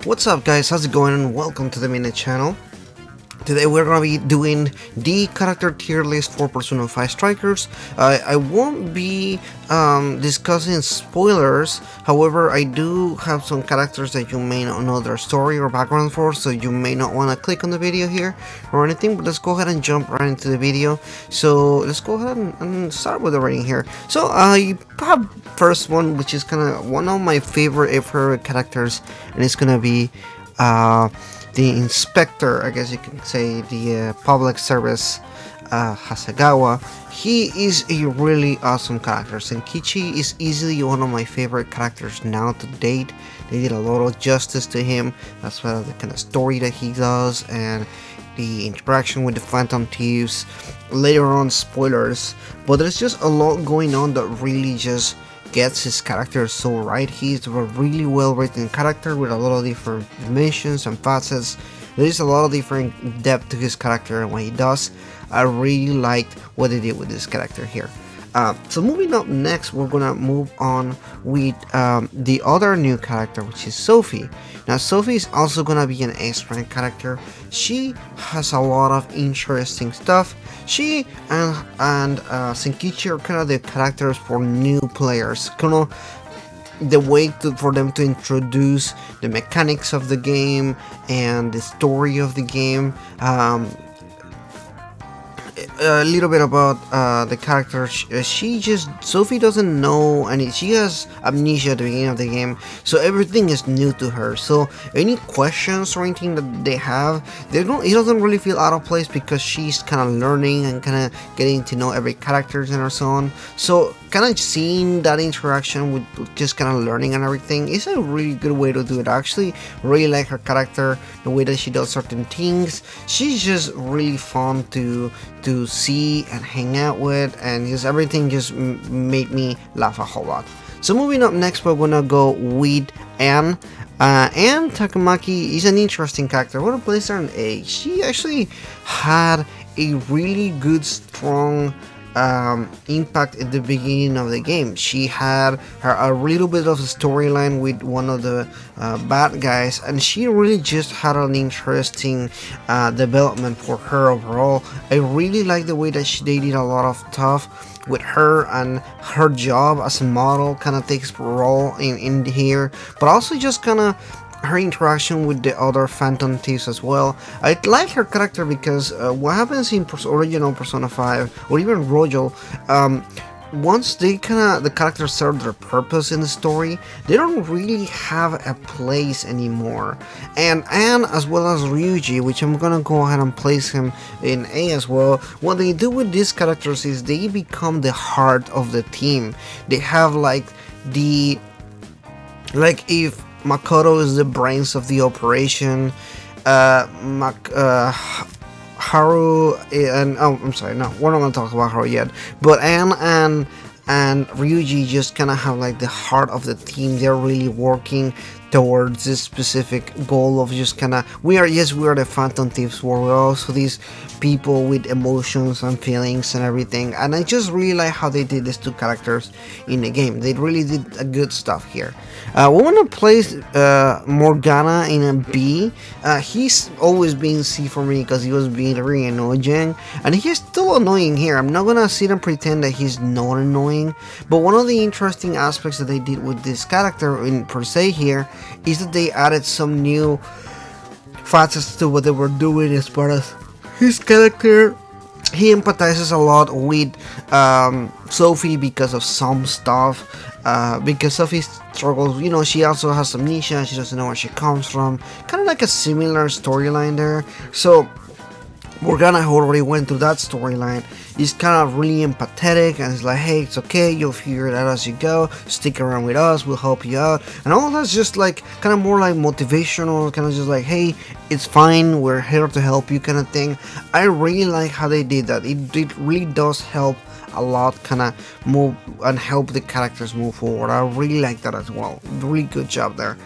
What's up guys, how's it going and welcome to the Minute channel. Today we're gonna be doing the character tier list for Persona 5 Strikers. I won't be discussing spoilers, however I do have some characters that you may not know their story or background for, so you may not want to click on the video here or anything, but let's go ahead and jump right into the video. So let's go ahead and start with the rating here. So you have first one, which is kind of one of my favorite characters, and it's gonna be the inspector, I guess you can say, the public service, Hasagawa. He is a really awesome character. Tenkichi is easily one of my favorite characters now to date. They did a lot of justice to him, as well as the kind of story that he does and the interaction with the Phantom Thieves. Later on, spoilers, but there's just a lot going on that really just gets his character so right. He's a really well written character with a lot of different dimensions and facets. There is a lot of different depth to his character and what he does. I really liked what they did with this character here. So moving up next, we're gonna move on with the other new character, which is Sophie. Now Sophie is also gonna be an S-rank character. She has a lot of interesting stuff. She and Tenkichi are kind of the characters for new players, kind of the way for them to introduce the mechanics of the game and the story of the game. A little bit about the character. Sophie doesn't know, and she has amnesia at the beginning of the game, so everything is new to her. So any questions or anything that they have, it doesn't really feel out of place, because she's kind of learning and kind of getting to know every character and so on. So kind of seeing that interaction with just kind of learning and everything is a really good way to do it. I actually really like her character, the way that she does certain things. She's just really fun to see and hang out with, and just everything just made me laugh a whole lot. So moving up next, we're gonna go with Anne. Anne Takamaki is an interesting character. We're gonna place her an A. She actually had a really good, strong impact at the beginning of the game. She had a little bit of a storyline with one of the bad guys, and she really just had an interesting development for her overall. I really like the way that they did a lot of stuff with her, and her job as a model kind of takes a role in here, but also just kind of her interaction with the other Phantom Thieves as well. I like her character because what happens in original Persona 5 or even Royal, once the characters serve their purpose in the story, they don't really have a place anymore. And Anne, as well as Ryuji, which I'm gonna go ahead and place him in A as well, what they do with these characters is they become the heart of the team. They have if Makoto is the brains of the operation, Haru and I'm sorry, no, we're not gonna talk about Haru yet, but Anne and Ryuji just kind of have like the heart of the team. They're really working towards this specific goal of just kind of, we are the Phantom Thieves, we're also these people with emotions and feelings and everything, and I just really like how they did these two characters in the game. They really did a good stuff here. We want to place Morgana in a B. He's always been C for me because he was being very annoying, and he's still annoying here. I'm not gonna sit and pretend that he's not annoying, but one of the interesting aspects that they did with this character in per se here is that they added some new facets to what they were doing as far as his character. He empathizes a lot with Sophie because of some stuff, because Sophie struggles, you know, she also has amnesia, she doesn't know where she comes from, kind of like a similar storyline there. So Morgana, who already went through that storyline, is kind of really empathetic and is like, hey, it's okay, you'll figure it out as you go, stick around with us, we'll help you out, and all that's just like kind of more like motivational, kind of just like, hey, it's fine, we're here to help you kind of thing. I really like how they did that. It really does help a lot, kind of move and help the characters move forward. I really like that as well. Really good job there.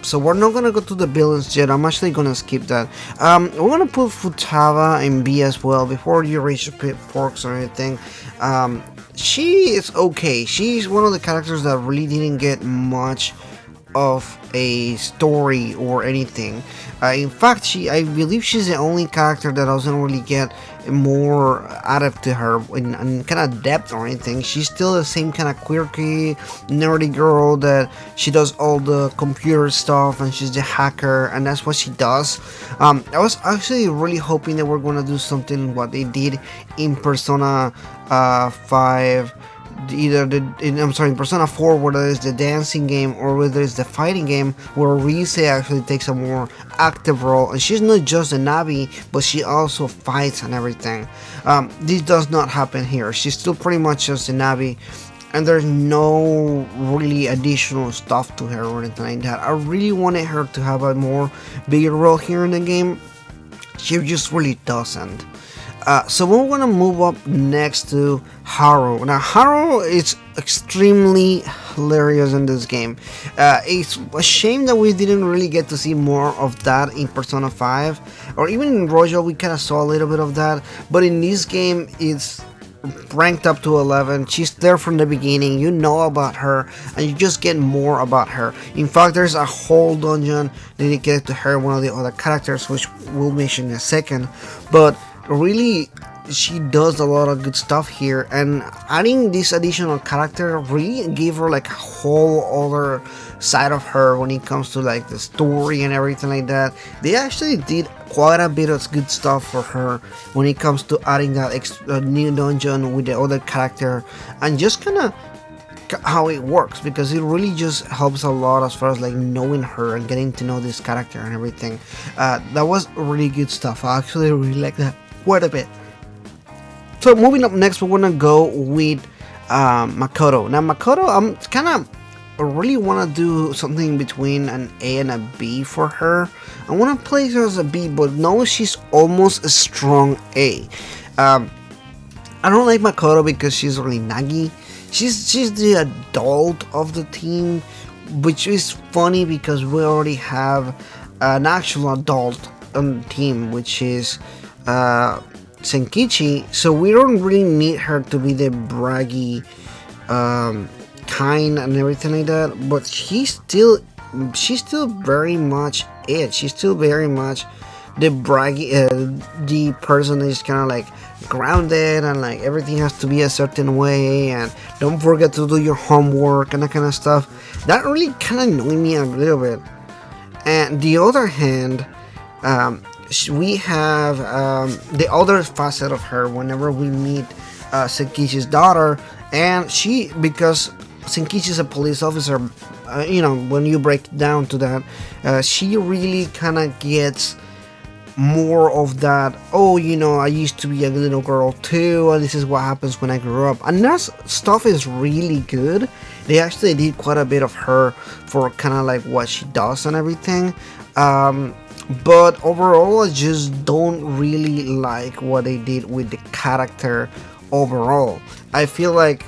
So we're not gonna go to the villains yet. I'm actually gonna skip that. We're gonna put Futaba in B as well before you reach for works or anything. She is okay. She's one of the characters that really didn't get much of a story or anything. In fact, I believe she's the only character that doesn't really get more added to her in kind of depth or anything. She's still the same kind of quirky, nerdy girl that she does all the computer stuff and she's the hacker and that's what she does. I was actually really hoping that we're gonna do something what they did in Persona 5, either in Persona 4, whether it's the dancing game or whether it's the fighting game, where Ryuji actually takes a more active role, and she's not just a Navi, but she also fights and everything. This does not happen here. She's still pretty much just a Navi, and there's no really additional stuff to her or anything like that. I really wanted her to have a more bigger role here in the game. She just really doesn't. So we're gonna move up next to Haru. Now Haru is extremely hilarious in this game. It's a shame that we didn't really get to see more of that in Persona 5, or even in Rojo we kind of saw a little bit of that, but in this game it's ranked up to 11. She's there from the beginning, you know about her, and you just get more about her. In fact, there's a whole dungeon dedicated to her, one of the other characters, which we'll mention in a second, but really she does a lot of good stuff here, and adding this additional character really gave her like a whole other side of her when it comes to like the story and everything like that. They actually did quite a bit of good stuff for her when it comes to adding that new dungeon with the other character and just kind of how it works, because it really just helps a lot as far as like knowing her and getting to know this character and everything. That was really good stuff. I actually really like that quite a bit. So moving up next, we're gonna go with Makoto. Now Makoto, I'm kind of really want to do something between an A and a B for her. I want to place her as a B, but no, she's almost a strong A. I don't like Makoto because she's really naggy. She's the adult of the team, which is funny because we already have an actual adult on the team, which is Tenkichi, so we don't really need her to be the braggy kind and everything like that, but she's still very much it. She's still very much the braggy, the person is kind of like grounded and like everything has to be a certain way and don't forget to do your homework and that kind of stuff. That really kind of annoyed me a little bit. And the other hand, we have the other facet of her whenever we meet Senkichi's daughter, and because Senkichi is a police officer, when you break down to that, she really kind of gets more of that, I used to be a little girl too, and this is what happens when I grew up, and that stuff is really good. They actually did quite a bit of her for kind of like what she does and everything, but overall I just don't really like what they did with the character overall. I feel like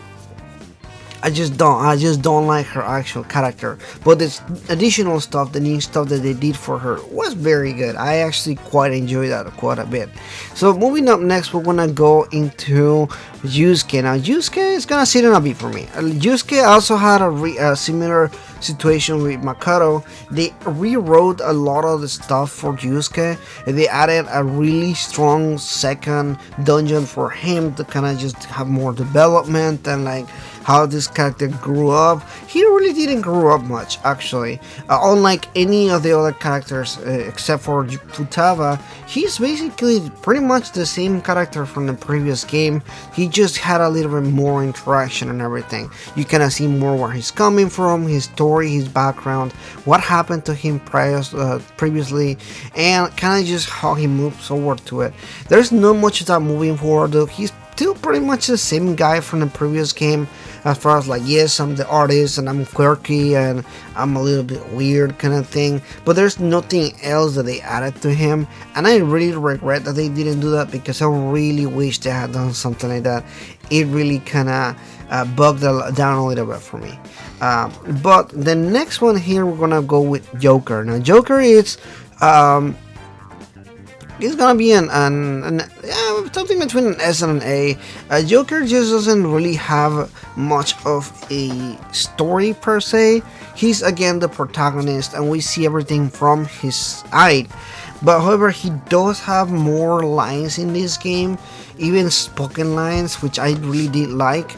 I just don't like her actual character, but this additional stuff, the new stuff that they did for her was very good. I actually quite enjoyed that quite a bit. So moving up next, we're gonna go into Yusuke. Now Yusuke is gonna sit on a B for me. Yusuke also had a similar situation with Makoto. They rewrote a lot of the stuff for Yusuke, and they added a really strong second dungeon for him to kind of just have more development and like how this character grew up. He really didn't grow up much, actually. Unlike any of the other characters, except for Futaba, he's basically pretty much the same character from the previous game. He just had a little bit more interaction and everything. You kind of see more where he's coming from, his story, his background, what happened to him previously, and kind of just how he moves forward to it. There's not much of that moving forward, though. He's still pretty much the same guy from the previous game, as far as like, yes, I'm the artist and I'm quirky and I'm a little bit weird kind of thing, but there's nothing else that they added to him, and I really regret that they didn't do that, because I really wish they had done something like that. It really kind of bugged down a little bit for me. But the next one here, we're gonna go with Joker. Now Joker is it's gonna be something between an S and an A. Joker just doesn't really have much of a story per se. He's again the protagonist, and we see everything from his side. But however, he does have more lines in this game, even spoken lines, which I really did like.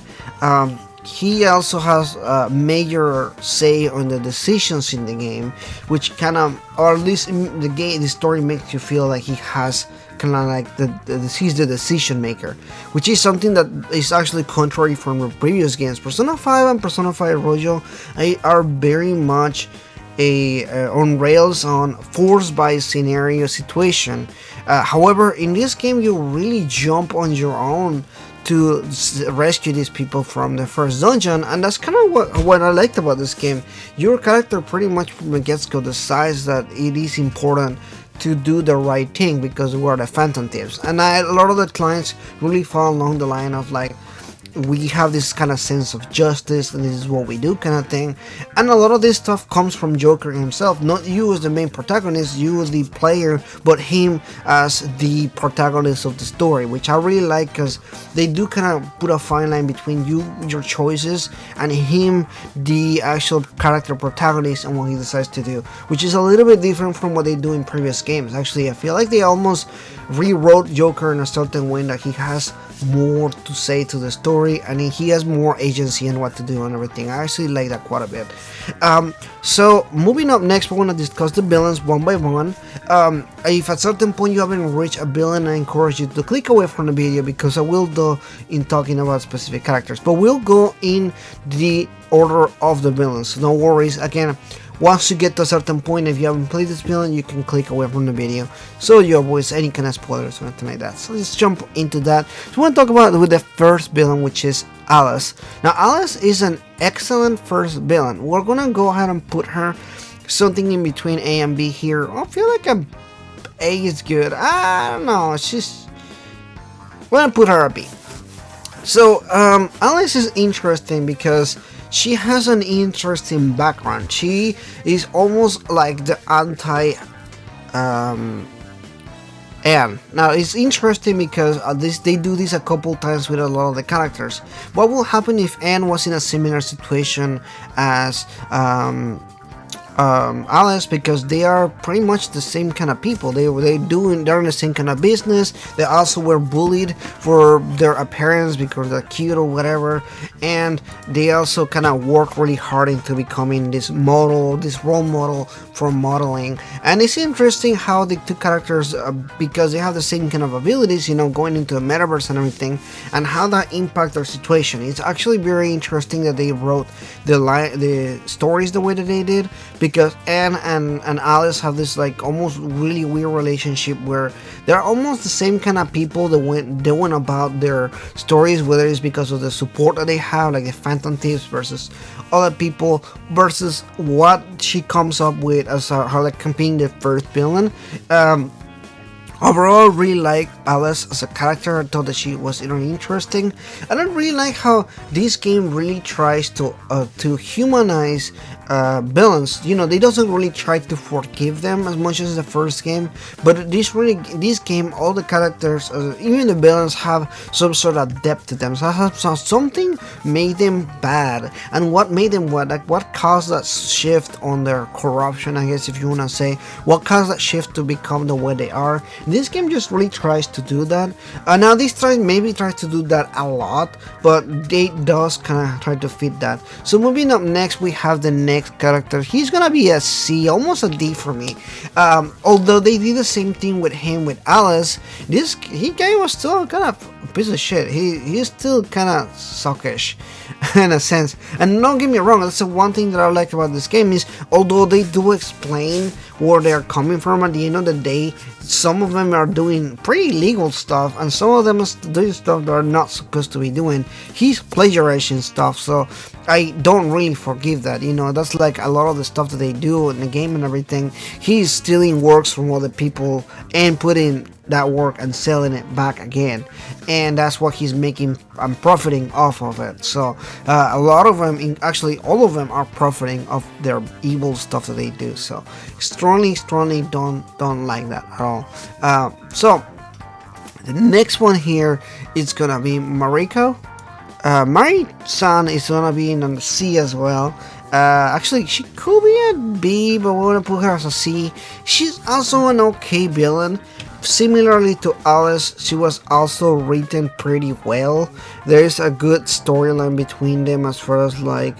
He also has a major say on the decisions in the game, which kind of, or at least in the story makes you feel like he has kind of like he's the decision maker, which is something that is actually contrary from the previous games. Persona 5 and Persona 5 Royal are very much on rails, on forced by scenario situation. However, in this game, you really jump on your own to rescue these people from the first dungeon, and that's kind of what I liked about this game. Your character pretty much from the get-go decides that it is important to do the right thing because we are the Phantom Thieves, and a lot of the clients really fall along the line of like, we have this kind of sense of justice and this is what we do kind of thing. And a lot of this stuff comes from Joker himself, not you as the main protagonist, you as the player, but him as the protagonist of the story, which I really like because they do kind of put a fine line between your choices, and him, the actual character protagonist, and what he decides to do, which is a little bit different from what they do in previous games. Actually, I feel like they almost rewrote Joker in a certain way that he has more to say to the story, and he has more agency in what to do and everything. I actually like that quite a bit. So moving up next, we want to discuss the villains one by one. If at certain point you haven't reached a villain, I encourage you to click away from the video, because I will do in talking about specific characters, but we'll go in the order of the villains, so no worries. Again, once you get to a certain point, if you haven't played this villain, you can click away from the video, so you avoid any kind of spoilers or anything like that. So let's jump into that. So we want to talk about with the first villain, which is Alice. Now, Alice is an excellent first villain. We're gonna go ahead and put her something in between A and B here. I feel like A is good. I don't know. We're gonna put her a B. So Alice is interesting because she has an interesting background. She is almost like the anti Anne. Now, it's interesting because they do this a couple times with a lot of the characters. What will happen if Anne was in a similar situation as Alice, because they are pretty much the same kind of people. They're in the same kind of business. They also were bullied for their appearance because they're cute or whatever, and they also kind of work really hard into becoming this role model for modeling. And it's interesting how the two characters, because they have the same kind of abilities, going into the metaverse and everything, and how that impacts their situation. It's actually very interesting that they wrote the stories the way that they did, because Anne and Alice have this like almost really weird relationship where they're almost the same kind of people that went about their stories, whether it's because of the support that they have, like the Phantom Thieves versus other people, versus what she comes up with as her like being the first villain. Overall, I really like Alice as a character. I thought that she was really interesting, and I really like how this game really tries to humanize villains. They doesn't really try to forgive them as much as the first game, but this game, all the characters, even the villains, have some sort of depth to them. So something made them bad, and what made them what caused that shift on their corruption, I guess, if you wanna say, what caused that shift to become the way they are. This game just really tries to do that. Now this tries to do that a lot, but it does kind of try to fit that. So moving up next, we have the next character. He's gonna be a C, almost a D for me. Although they did the same thing with him with Alice, he guy was still kind of a piece of shit. He's still kind of suckish in a sense. And don't get me wrong, that's the one thing that I like about this game is, although they do explain where they're coming from, at the end of the day, some of them are doing pretty illegal stuff, and some of them are doing stuff that are not supposed to be doing. He's plagiarizing stuff, so I don't really forgive that. That's like a lot of the stuff that they do in the game and everything. He's stealing works from other people and putting that work and selling it back again, and that's what he's making and profiting off of it. So a lot of them, actually all of them, are profiting off their evil stuff that they do. So strongly don't like that at all. all. So the next one here is gonna be Mariko. Mari-san is gonna be in the C as well. Actually, she could be a B, but we're gonna put her as a C. She's also an okay villain. Similarly to Alice, she was also written pretty well. There's a good storyline between them as far as like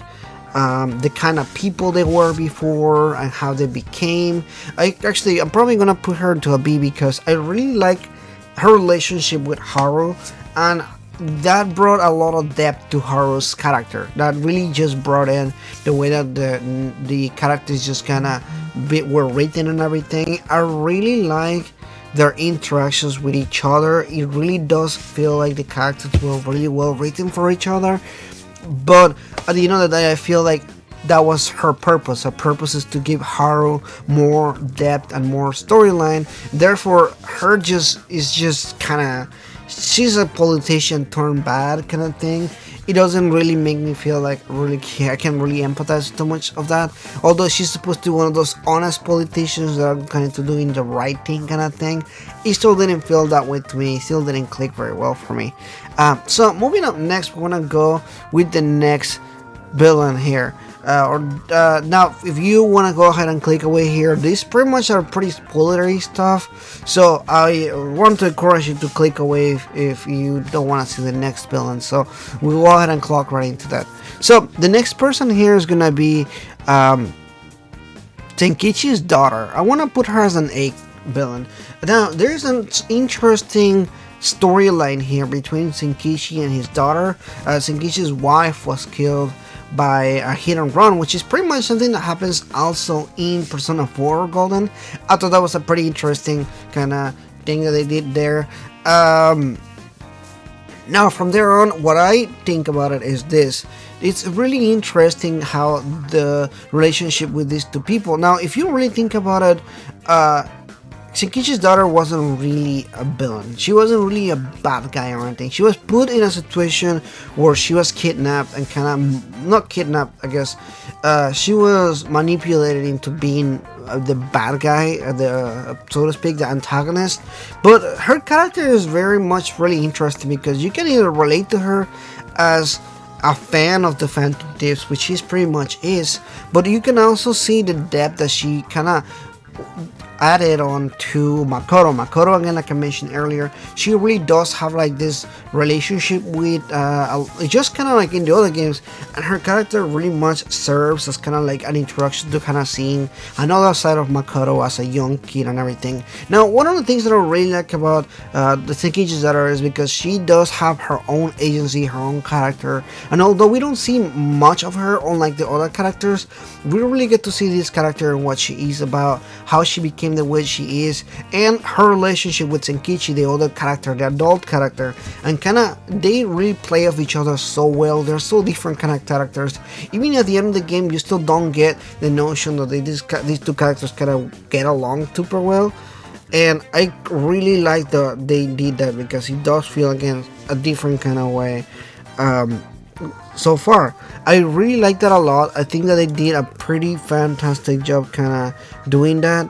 the kind of people they were before and how they became. I'm probably gonna put her to a B because I really like her relationship with Haru, and that brought a lot of depth to Haru's character. That really just brought in the way that the characters just kind of were written and everything. I really like their interactions with each other. It really does feel like the characters were really well written for each other. But at the end of the day, I feel like that was her purpose. Her purpose is to give Haru more depth and more storyline. Therefore, her is just kind of, she's a politician turned bad kind of thing. It doesn't really make me feel like I can really empathize too much of that. Although she's supposed to be one of those honest politicians that are kind of doing the right thing kind of thing, it still didn't feel that way to me. It still didn't click very well for me. So moving up next, we're gonna go with the next villain here. Now, if you want to go ahead and click away here, these pretty much are pretty spoilery stuff, so I want to encourage you to click away if you don't want to see the next villain. So we'll go ahead and clock right into that. So the next person here is gonna be Tenkichi's daughter. I want to put her as an A villain. Now there's an interesting storyline here between Tenkichi and his daughter. Tenkichi's wife was killed by a hit and run, which is pretty much something that happens also in Persona 4 Golden. I thought that was a pretty interesting kind of thing that they did there. Now from there on, what I think about it is this: it's really interesting how the relationship with these two people. Now if you really think about it, Tenkichi's daughter wasn't really a villain. She wasn't really a bad guy or anything. She was put in a situation where she was kidnapped and kind of, not kidnapped, I guess. She was manipulated into being the bad guy, so to speak, the antagonist. But her character is very much really interesting because you can either relate to her as a fan of the Phantom Thieves, which she pretty much is, but you can also see the depth that she kind of added on to Makoto. Again, like I mentioned earlier, she really does have like this relationship with just kind of like in the other games, and her character really much serves as kind of like an introduction to kind of seeing another side of Makoto as a young kid and everything. Now, one of the things that I really like about the Tenkichi's daughter is because she does have her own agency, her own character, and although we don't see much of her unlike the other characters, we really get to see this character and what she is about, how she became the way she is, and her relationship with Tenkichi, the other character, the adult character, and kind of they really play off each other so well. They're so different kind of characters. Even at the end of the game, you still don't get the notion that these two characters kind of get along super well, and I really like that they did that because it does feel again a different kind of way. So far, I really like that a lot. I think that they did a pretty fantastic job kind of doing that,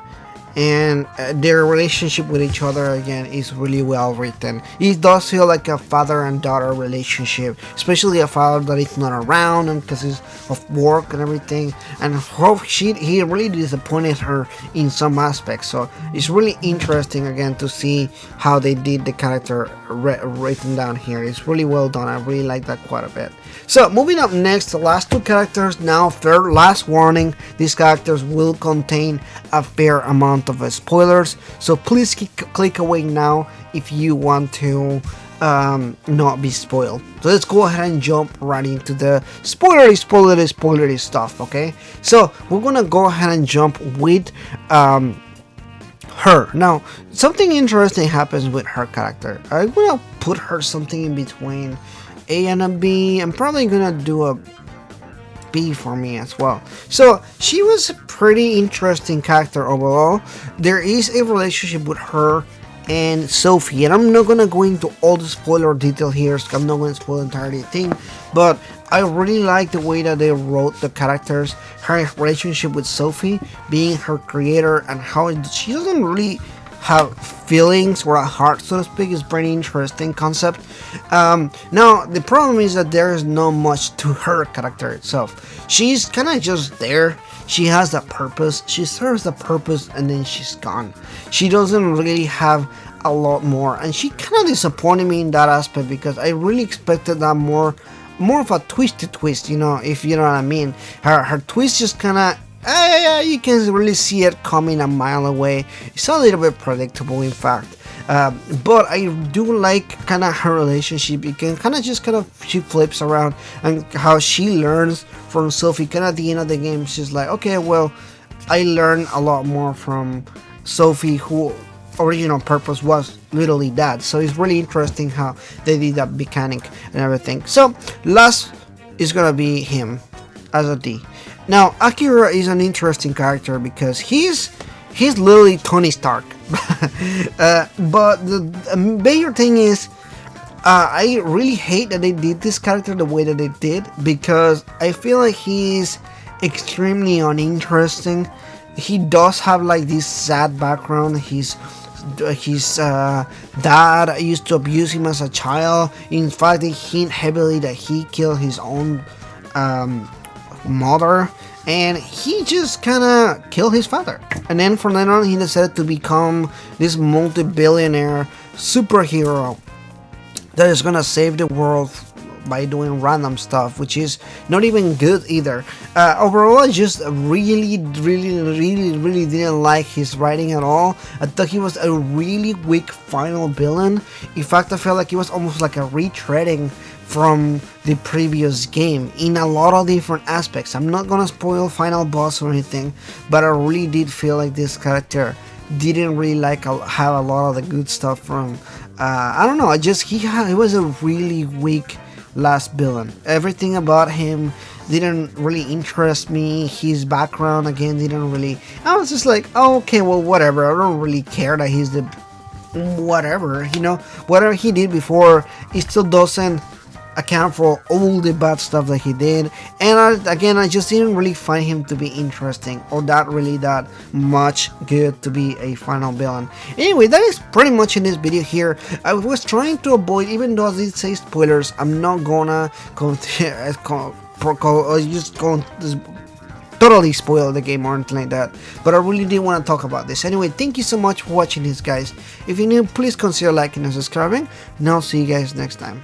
and their relationship with each other again is really well written. It does feel like a father and daughter relationship, especially a father that is not around and because of work and everything, and how he really disappointed her in some aspects. So it's really interesting again to see how they did the character written down here. It's really well done. I really like that quite a bit. So moving up next, the last two characters. Now, fair last warning, these characters will contain a fair amount of spoilers, so please click away now if you want to not be spoiled. So let's go ahead and jump right into the spoilery stuff. Okay, so we're gonna go ahead and jump with her. Now, something interesting happens with her character. I'm gonna put her something in between A and a B. I'm probably gonna do a B for me as well. So she was a pretty interesting character overall. There is a relationship with her and Sophie, and I'm not gonna go into all the spoiler detail here, so I'm not gonna spoil the entire thing, but I really like the way that they wrote the characters, her relationship with Sophie being her creator, and how she doesn't really have feelings or a heart, so to speak, is pretty interesting concept. Now the problem is that there is not much to her character itself. She's kind of just there. She has that purpose. She serves the purpose, and then she's gone. She doesn't really have a lot more, and she kind of disappointed me in that aspect because I really expected that more of a twisted twist, you know, if you know what I mean. Her twist just kind of you can really see it coming a mile away. It's a little bit predictable, in fact. But I do like kind of her relationship. You can kind of she flips around and how she learns from Sophie. Kind of at the end of the game, she's like, okay, well, I learned a lot more from Sophie, who original purpose was literally that. So it's really interesting how they did that mechanic and everything. So last is gonna be him as a D. Now Akira is an interesting character because he's literally Tony Stark. But the major thing is I really hate that they did this character the way that they did, because I feel like he's extremely uninteresting. He does have like this sad background. His dad used to abuse him as a child. In fact, they hint heavily that he killed his own mother, and he just kind of killed his father. And then from then on, he decided to become this multi-billionaire superhero that is gonna save the world by doing random stuff, which is not even good either. Overall, I just really didn't like his writing at all. I thought he was a really weak final villain. In fact, I felt like it was almost like a retreading from the previous game in a lot of different aspects. I'm not gonna spoil final boss or anything, but I really did feel like this character didn't really have a lot of the good stuff from I don't know, I just he was a really weak last villain. Everything about him didn't really interest me. His background again didn't really, I was just like, oh, okay, well, whatever, I don't really care that he's the whatever, you know, whatever he did before, it still doesn't account for all the bad stuff that he did. And I just didn't really find him to be interesting or that much good to be a final villain. Anyway, that is pretty much in this video here. I was trying to avoid, even though I did say spoilers, I'm not gonna totally spoil the game or anything like that, but I really did want to talk about this. Anyway, thank you so much for watching this, guys. If you're new, please consider liking and subscribing, and I'll see you guys next time.